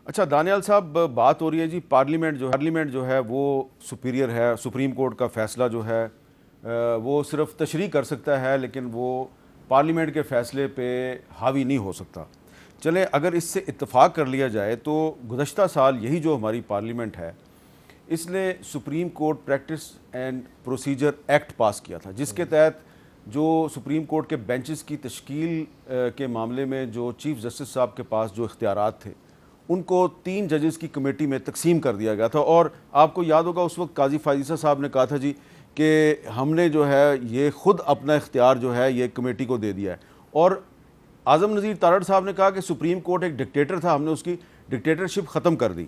अच्छा दानियाल साहब, बात हो रही है जी पार्लियामेंट जो है वो सुपीरियर है। सुप्रीम कोर्ट का फैसला जो है वो सिर्फ तशरीह कर सकता है, लेकिन वो पार्लियामेंट के फैसले पे हावी नहीं हो सकता। चले अगर इससे इत्तेफाक कर लिया जाए तो गुज़श्ता साल यही जो हमारी पार्लियामेंट है, इसने supreme court practice and procedure act पास किया था, जिसके तहत जो सुप्रीम कोर्ट के बेंचेस की तश्कील के मामले में जो चीफ़ जस्टिस साहब के पास जो इख्तियारात थे, उनको 3 जजेस की कमेटी में तकसीम कर दिया गया था। और आपको याद होगा उस वक्त काजी फायजीसा साहब ने कहा था जी कि हमने जो है ये ख़ुद अपना इख्तियार जो है ये कमेटी को दे दिया है। और आज़म नज़ीर तारड़ साहब ने कहा कि सुप्रीम कोर्ट एक डिक्टेटर था, हमने उसकी डिक्टेटरशिप ख़त्म कर दी।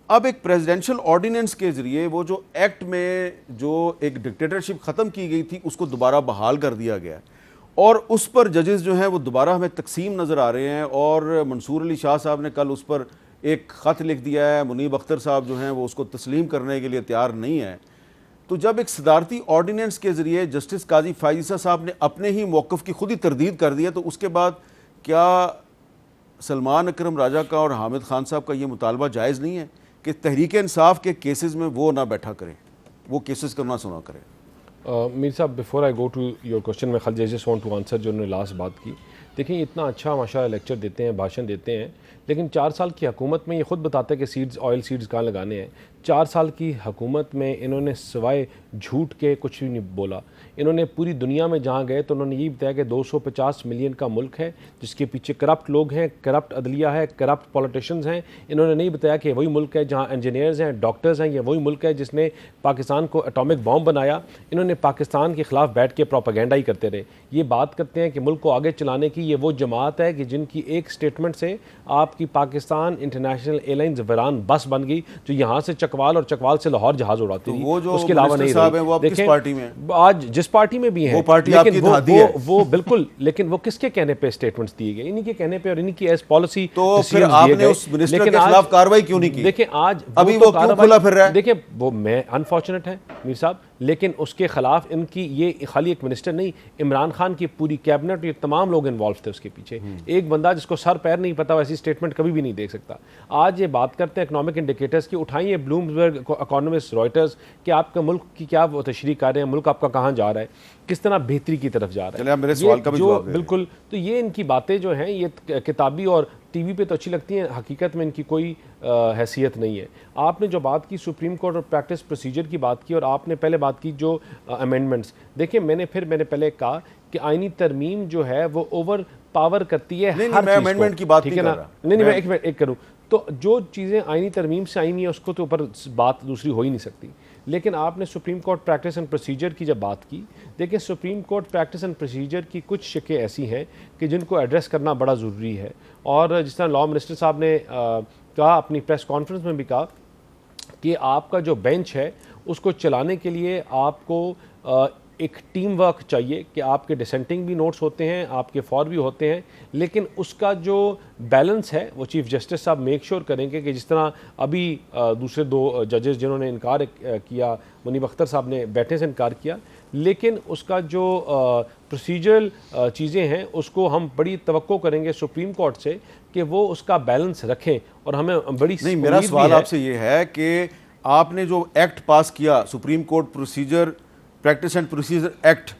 अब एक प्रेसिडेंशियल ऑर्डिनेंस के ज़रिए वो जो एक्ट में जो एक डिक्टेटरशिप ख़त्म की गई थी उसको दोबारा बहाल कर दिया गया है और उस पर जजेस जो हैं वो दोबारा हमें तकसीम नज़र आ रहे हैं। और मंसूर अली शाह साहब ने कल उस पर एक ख़त लिख दिया है, मुनीब अख्तर साहब जो हैं वो उसको तस्लीम करने के लिए तैयार नहीं है। तो जब एक सदारती ऑर्डिनेंस के ज़रिए जस्टिस काजी फायजीसा साहब ने अपने ही मौक़िफ़ की खुद ही तरदीद कर दिया, तो उसके बाद क्या सलमान अकरम राजा का और हामिद खान साहब का ये मुतालबा जायज़ नहीं है कि तहरीक इंसाफ के केसेस में वो ना बैठा करें, वो केसेस को ना सुना करें? मीर साहब, before I go to your question, मैं खाली जस्ट वांट टू आंसर जो उन्होंने लास्ट बात की। देखिए, इतना अच्छा माशाल्लाह लेक्चर देते हैं, भाषण देते हैं, लेकिन 4 साल की हुकूमत में ये ख़ुद बताते हैं कि सीड्स, ऑयल सीड्स कहाँ लगाने हैं। 4 साल की हुकूमत में इन्होंने सिवाय झूठ के कुछ भी नहीं बोला। इन्होंने पूरी दुनिया में जहाँ गए तो उन्होंने ये बताया कि 250 मिलियन का मुल्क है जिसके पीछे करप्ट लोग हैं, करप्ट अदलिया है, करप्ट पॉलिटिशियंस हैं। इन्होंने नहीं बताया कि वही मुल्क है जहाँ इंजीनियर्स हैं, डॉक्टर्स हैं, या वही मुल्क है जिसने पाकिस्तान को एटॉमिक बॉम्ब बनाया। इन्होंने पाकिस्तान के ख़िलाफ़ बैठ के प्रोपेगेंडा ही करते रहे। ये बात करते हैं कि मुल्क को आगे चलाने की ये वो जमात है कि जिनकी एक स्टेटमेंट से आपकी पाकिस्तान इंटरनेशनल एयरलाइंस वीरान बस बन गई, जो यहाँ से चकवाल और चकवाल से लाहौर जहाज़ उड़ाती थी। वो जो उसके अलावा नहीं साहब है वो किस पार्टी में? आज जिस पार्टी में भी है, वो पार्टी लेकिन आपकी है। वो बिल्कुल, लेकिन वो किसके कहने पे स्टेटमेंट्स दिए गए? इन्हीं के कहने पे और इन्हीं की एज पॉलिसी। तो फिर आपने उस मिनिस्टर के खिलाफ कार्रवाई क्यों नहीं की? देखिए आज अभी वो क्यों खुला फिर रहा है? देखिए वो मैं अनफॉर्चुनेट है मीर साहब, लेकिन उसके खिलाफ इनकी ये खाली एक मिनिस्टर नहीं, इमरान खान की पूरी कैबिनेट, ये तमाम लोग इन्वॉल्व थे उसके पीछे। एक बंदा जिसको सर पैर नहीं पता वैसी स्टेटमेंट कभी भी नहीं देख सकता। आज ये बात करते हैं इकोनॉमिक इंडिकेटर्स की, उठाइए ब्लूमबर्ग, इकोनॉमिस्ट, रॉयटर्स, कि आपका मुल्क की क्या वो तशरीह कर रहे हैं, मुल्क आपका कहाँ जा रहा है, किस तरह बेहतरी की तरफ जा रहा है। मेरे सवाल का भी जवाब बिल्कुल, तो ये इनकी बातें जो हैं ये किताबी और टीवी पे तो अच्छी लगती हैं, हकीकत में इनकी कोई हैसियत नहीं है। आपने जो बात की सुप्रीम कोर्ट और प्रैक्टिस प्रोसीजर की बात की, और आपने पहले बात की जो अमेंडमेंट्स, देखिए मैंने पहले कहा कि आईनी तरमीम जो है वो ओवर पावर करती है हर मैं अमेंडमेंट की बात नहीं कर रहा। नहीं, मैं एक मिनट करूँ तो जो चीज़ें आईनी तरमीम से आई नहीं है उसको तो ऊपर बात दूसरी हो ही नहीं सकती। लेकिन आपने supreme court practice and procedure की जब बात की, देखिए supreme court practice and procedure की कुछ शिकें ऐसी हैं कि जिनको एड्रेस करना बड़ा ज़रूरी है। और जिस तरह लॉ मिनिस्टर साहब ने कहा, अपनी प्रेस कॉन्फ्रेंस में भी कहा कि आपका जो बेंच है उसको चलाने के लिए आपको एक टीम वर्क चाहिए, कि आपके डिसेंटिंग भी नोट्स होते हैं, आपके फॉर भी होते हैं, लेकिन उसका जो बैलेंस है वो चीफ़ जस्टिस साहब मेक श्योर करेंगे कि जिस तरह अभी दूसरे 2 जजेस जिन्होंने इनकार किया, मुनीब अख्तर साहब ने बैठने से इनकार किया, लेकिन उसका जो प्रोसीजरल चीज़ें हैं उसको हम बड़ी तवक्को करेंगे सुप्रीम कोर्ट से कि वो उसका बैलेंस रखें। और हमें बड़ी नहीं, मेरा सवाल आपसे ये है कि आपने जो एक्ट पास किया, supreme court procedure practice and procedure act,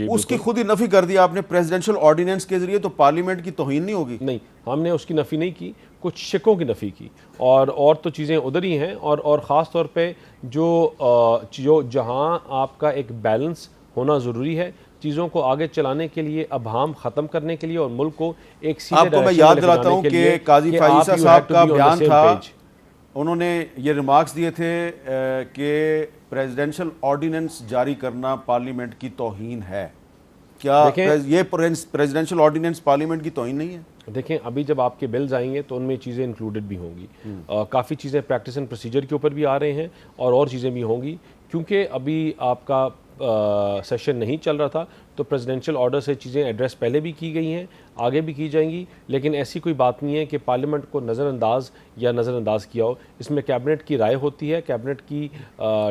उसकी खुद ही नफी कर दिया आपने प्रेसिडेंशियल ऑर्डिनेंस के जरिए, तो पार्लियामेंट की तौहीन नहीं होगी? नहीं, हमने उसकी नफ़ी नहीं की, कुछ शिकों की नफ़ी की, और तो चीज़ें उधर ही हैं। और ख़ास तौर पे जो जहां आपका एक बैलेंस होना ज़रूरी है चीज़ों को आगे चलाने के लिए, अभाम ख़त्म करने के लिए और मुल्क को एक सीधे आपको मैं याद दिलाता हूँ कि काजी फायजीसा साहब का बयान था, उन्होंने ये रिमार्क्स दिए थे कि प्रेसिडेंशियल ऑर्डिनेंस जारी करना पार्लियामेंट की तौहीन है। क्या ये प्रेसिडेंशियल ऑर्डिनेंस पार्लियामेंट की तौहीन नहीं है? देखें, अभी जब आपके बिल्स आएंगे तो उनमें चीज़ें इंक्लूडेड भी होंगी। काफ़ी चीज़ें प्रैक्टिस एंड प्रोसीजर के ऊपर भी आ रहे हैं और चीज़ें भी होंगी, क्योंकि अभी आपका सेशन नहीं चल रहा था तो प्रेसिडेंशियल ऑर्डर से चीज़ें एड्रेस पहले भी की गई हैं, आगे भी की जाएंगी। लेकिन ऐसी कोई बात नहीं है कि पार्लियामेंट को नज़रअंदाज किया हो। इसमें कैबिनेट की राय होती है, कैबिनेट की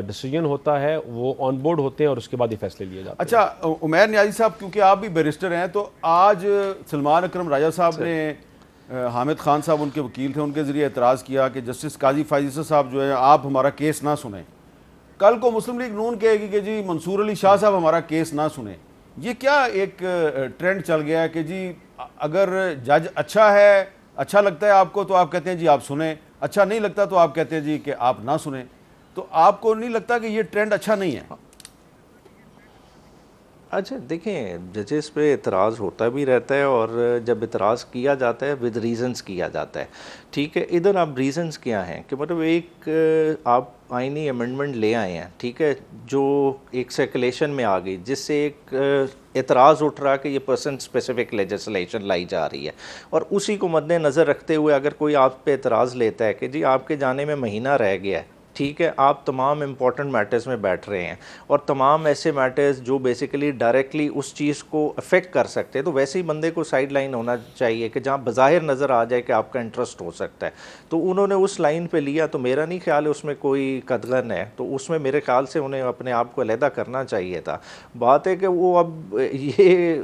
डिसीजन होता है, वो ऑन बोर्ड होते हैं और उसके बाद ये फैसले लिए जाते हैं। अच्छा उमैर नियाज़ी साहब, क्योंकि आप भी बैरिस्टर हैं, तो आज सलमान अकरम राजा साहब ने हामिद खान साहब उनके वकील थे, उनके ज़रिए एतराज़ किया कि जस्टिस काजी फ़ाइज़ ईसा साहब जो है आप हमारा केस ना सुने। कल को मुस्लिम लीग नून कहेगी कि जी मंसूर अली शाह साहब हमारा केस ना सुने। ये क्या एक ट्रेंड चल गया है कि जी अगर जज अच्छा है, अच्छा लगता है आपको तो आप कहते हैं जी आप सुने, अच्छा नहीं लगता तो आप कहते हैं जी कि आप ना सुने। तो आपको नहीं लगता कि ये ट्रेंड अच्छा नहीं है? अच्छा देखें, जजेस पे इतराज़ होता भी रहता है और जब इतराज़ किया जाता है विद रीज़न्स किया जाता है, ठीक है। इधर आप रीज़न्स क्या हैं कि मतलब एक आप आईनी अमेंडमेंट ले आए हैं, ठीक है, जो एक सर्कुलेशन में आ गई जिससे एक एतराज़ उठ रहा कि ये पर्सन स्पेसिफिक लेजिस्लेशन लाई जा रही है, और उसी को मद्देनज़र रखते हुए अगर कोई आप पे एतराज़ लेता है कि जी आपके जाने में महीना रह गया है, ठीक है, आप तमाम इम्पॉर्टेंट मैटर्स में बैठ रहे हैं और तमाम ऐसे मैटर्स जो बेसिकली डायरेक्टली उस चीज़ को अफेक्ट कर सकते हैं, तो वैसे ही बंदे को साइड लाइन होना चाहिए कि जहाँ बज़ाहिर नज़र आ जाए कि आपका इंटरेस्ट हो सकता है। तो उन्होंने उस लाइन पे लिया, तो मेरा नहीं ख्याल है उसमें कोई कदगन है, तो उसमें मेरे ख्याल से उन्हें अपने आप को अलहदा करना चाहिए था। बात है कि वो अब ये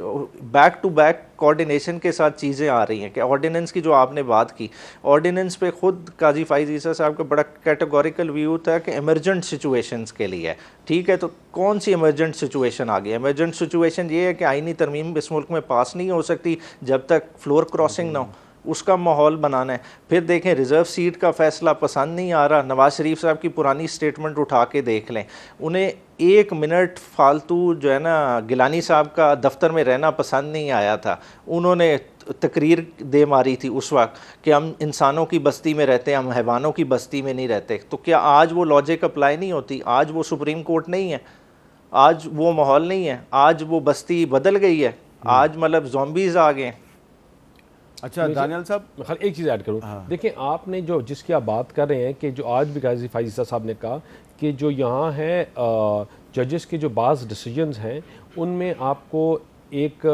बैक टू बैक कोऑर्डिनेशन के साथ चीज़ें आ रही हैं कि ऑर्डिनेंस की जो आपने बात की, ऑर्डिनेंस पे खुद काजी फ़ाइज़ ईसा साहब का बड़ा कैटेगोरिकल व्यू था कि इमरजेंट सिचुएशंस के लिए, ठीक है। तो कौन सी इमरजेंट सिचुएशन आ गई? इमरजेंट सिचुएशन ये है कि आईनी तरमीम इस मुल्क में पास नहीं हो सकती जब तक फ्लोर क्रॉसिंग ना हो, उसका माहौल बनाना है। फिर देखें रिज़र्व सीट का फ़ैसला पसंद नहीं आ रहा, नवाज़ शरीफ साहब की पुरानी स्टेटमेंट उठा के देख लें, उन्हें 1 मिनट फालतू जो है ना गिलानी साहब का दफ्तर में रहना पसंद नहीं आया था। उन्होंने तकरीर दे मारी थी उस वक्त कि हम इंसानों की बस्ती में रहते हैं, हम हैवानों की बस्ती में नहीं रहते। तो क्या आज वो लॉजिक अप्लाई नहीं होती? आज वो सुप्रीम कोर्ट नहीं है, आज वो माहौल नहीं है, आज वो बस्ती बदल गई है, आज मतलब ज़ॉम्बीज़ आ गए। अच्छा दानियल साहब, मैं एक चीज़ ऐड करूँ। देखिए आपने जो जिसकी आप बात कर रहे हैं कि जो आज भी काजी फ़ाइज़ ईसा साहब ने कहा कि जो यहाँ है जजेस के जो बाज़ डिसीजंस हैं उनमें आपको एक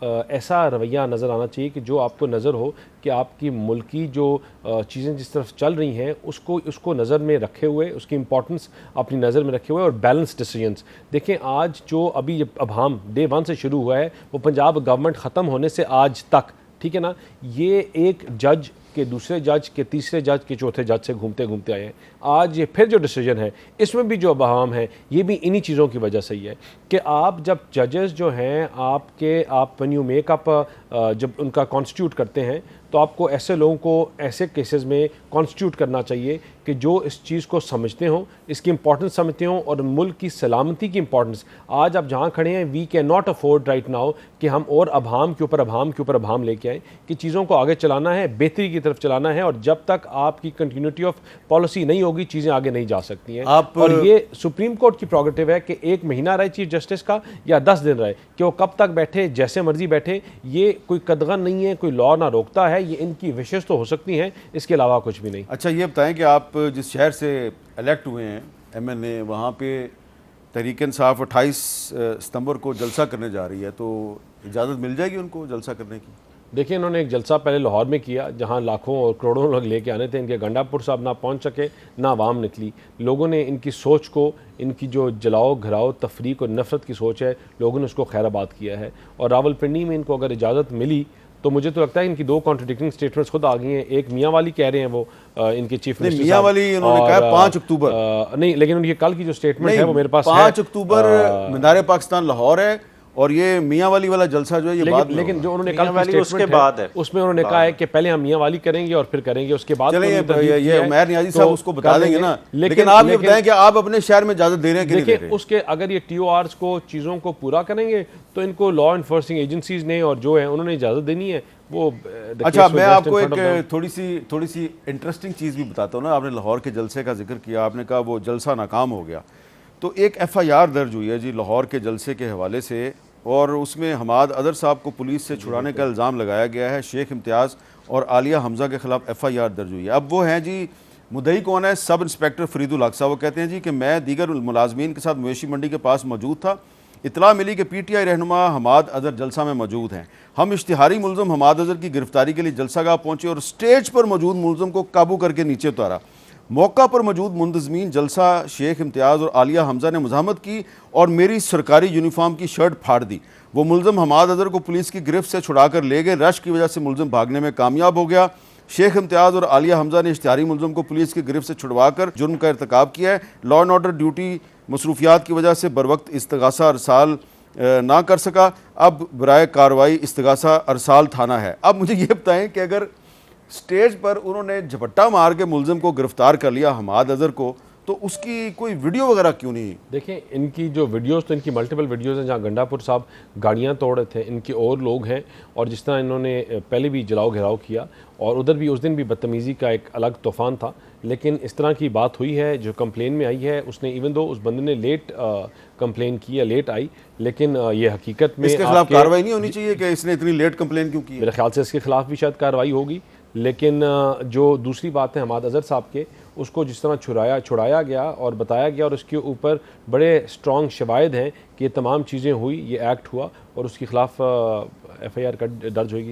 ऐसा रवैया नज़र आना चाहिए कि जो आपको नज़र हो कि आपकी मुल्की जो चीज़ें जिस तरफ चल रही हैं उसको नज़र में रखे हुए, उसकी इंपॉर्टेंस अपनी नज़र में रखे हुए और बैलेंस डिसीजंस। देखें आज जो अभी अब हम डे 1 से शुरू हुआ है वो पंजाब गवर्नमेंट ख़त्म होने से आज तक, ठीक है ना, ये एक जज के दूसरे जज के तीसरे जज के चौथे जज से घूमते घूमते आए हैं। आज ये फिर जो डिसीजन है इसमें भी जो अवाम है ये भी इन्हीं चीज़ों की वजह से ही है कि आप जब जजेस जो हैं आप व्हेन यू मेकअप जब उनका कॉन्स्टिट्यूट करते हैं तो आपको ऐसे लोगों को ऐसे केसेस में कॉन्स्टिट्यूट करना चाहिए कि जो इस चीज़ को समझते हों, इसकी इंपॉर्टेंस समझते हों और मुल्क की सलामती की इंपॉर्टेंस। आज आप जहाँ खड़े हैं we can not afford right now कि हम और अभाम के ऊपर अभाम लेके आएँ कि चीज़ों को आगे चलाना है, बेहतरी की तरफ चलाना है, और जब तक आपकी कंटिन्यूटी ऑफ पॉलिसी नहीं होगी चीज़ें आगे नहीं जा सकती हैं। और ये सुप्रीम कोर्ट की प्रोगेटिव है कि 1 महीना रहे चीफ जस्टिस का या 10 दिन रहे, कि वो कब तक बैठे जैसे मर्जी बैठे, ये कोई कदगन नहीं है, कोई लॉ ना रोकता है, ये इनकी विशेष तो हो सकती हैं, इसके अलावा कुछ भी नहीं। अच्छा ये बताएं कि आप जिस शहर से इलेक्ट हुए हैं MNA, वहाँ पे तहरीक इंसाफ 28 सितंबर को जलसा करने जा रही है, तो इजाज़त मिल जाएगी उनको जलसा करने की? देखिए इन्होंने एक जलसा पहले लाहौर में किया जहां लाखों और करोड़ों लोग लेके आने थे, इनके गंडापुर साहब ना पहुंच सके, ना आवाम निकली। लोगों ने इनकी सोच को, इनकी जो जलाओ घराओ तफरीक और नफरत की सोच है, लोगों ने उसको खैराबाद किया है। और रावलपिंडी में इनको अगर इजाज़त मिली तो मुझे तो लगता है इनकी 2 कॉन्ट्रडिक्टिंग स्टेटमेंट्स खुद आ गई हैं। एक मियाँ वाली कह रहे हैं वो इनके चीफ मिनिस्टर मियाँ वाली उन्होंने कहा 5 अक्टूबर नहीं, लेकिन उनकी कल की जो स्टेटमेंट है वो मेरे पास 5 अक्टूबर मीनार पाकिस्तान लाहौर है, और ये मियाँ वाली वाला जलसा जो है ये बाद में। लेकिन जो उन्होंने कल की उसके बाद है, उसमें उन्होंने कहा है कि पहले हम मियाँ वाली करेंगे और फिर करेंगे उसके बाद। चलिए ये उमैर नियाज़ी साहब उसको बता देंगे ना, लेकिन आप ये बताएं कि आप अपने शहर में इजाज़त दे रहे हैं कि नहीं दे रहे? उसके अगर ये TORs को चीज़ों को पूरा करेंगे तो इनको लॉ इन्फोर्सिंग एजेंसीज ने और जो है उन्होंने इजाज़त देनी है वो। अच्छा मैं आपको एक थोड़ी सी इंटरेस्टिंग चीज़ भी बताता हूँ ना। आपने लाहौर के जलसे का जिक्र किया, आपने कहा वो जलसा नाकाम हो गया, तो एक FIR दर्ज हुई है जी लाहौर के जलसे के हवाले से, और उसमें हमाद अदर साहब को पुलिस से छुड़ाने का इल्ज़ाम लगाया गया है। शेख इम्तियाज़ और आलिया हमज़ा के ख़िलाफ़ FIR दर्ज हुई है। अब वो हैं जी, मुद्दई कौन है? सब इंस्पेक्टर फरीदुल हक साहब। वो कहते हैं जी कि मैं दीगर मुलाजमीन के साथ मवेशी मंडी के पास मौजूद था, इतला मिली कि PTI रहनुमा हमाद अजहर जलसा में मौजूद हैं। हम इश्तिहारी मुलज़म हमाद अजहर की गिरफ्तारी के लिए जलसागाह पहुँचे और स्टेज पर मौजूद मुलज़म को काबू करके नीचे उतारा। मौका पर मौजूद मुंतजमीन जलसा शेख इम्तियाज़ और आलिया हमजा ने मुज़ाहमत की और मेरी सरकारी यूनिफॉर्म की शर्ट फाड़ दी। वो मुलज़म हमाद अज़हर को पुलिस की गिरफ्त से छुड़ाकर ले गए। रश की वजह से मुलज़म भागने में कामयाब हो गया। शेख इम्तियाज़ और आलिया हमजा ने इश्तिहारी मुलज़म को पुलिस की गिरफ्त से छुड़वाकर जुर्म का इर्तिकाब किया है। लॉ एंड ऑर्डर ड्यूटी मसरूफियात की वजह से बर वक्त इस्तगासा अरसाल ना कर सका। अब बराए कार्रवाई इस्तगासा अरसाल थाना है। अब मुझे ये बताएं कि अगर स्टेज पर उन्होंने झपट्टा मार के मुलज़िम को गिरफ्तार कर लिया हमाद अज़हर को, तो उसकी कोई वीडियो वगैरह क्यों नहीं? देखें, इनकी जो वीडियोस, तो इनकी मल्टीपल वीडियोस हैं जहाँ गंडापुर साहब गाड़ियाँ तोड़ रहे थे, इनके और लोग हैं, और जिस तरह इन्होंने पहले भी जलाओ घेराव किया और उधर भी उस दिन भी बदतमीज़ी का एक अलग तूफ़ान था। लेकिन इस तरह की बात हुई है जो कंप्लेन में आई है, उसने इवन दो उस बंदे ने लेट कंप्लेन की है, लेट आई, लेकिन ये हकीकत में इसके खिलाफ कार्रवाई नहीं होनी चाहिए कि इसने इतनी लेट कंप्लेन क्यों की? मेरे ख्याल से इसके खिलाफ भी शायद कार्रवाई होगी। लेकिन जो दूसरी बात है हमाद अज़हर साहब के, उसको जिस तरह छुड़ाया गया और बताया गया और उसके ऊपर बड़े स्ट्रॉन्ग शवाहिद हैं कि ये तमाम चीज़ें हुई, ये एक्ट हुआ और उसके खिलाफ FIR दर्ज होगी।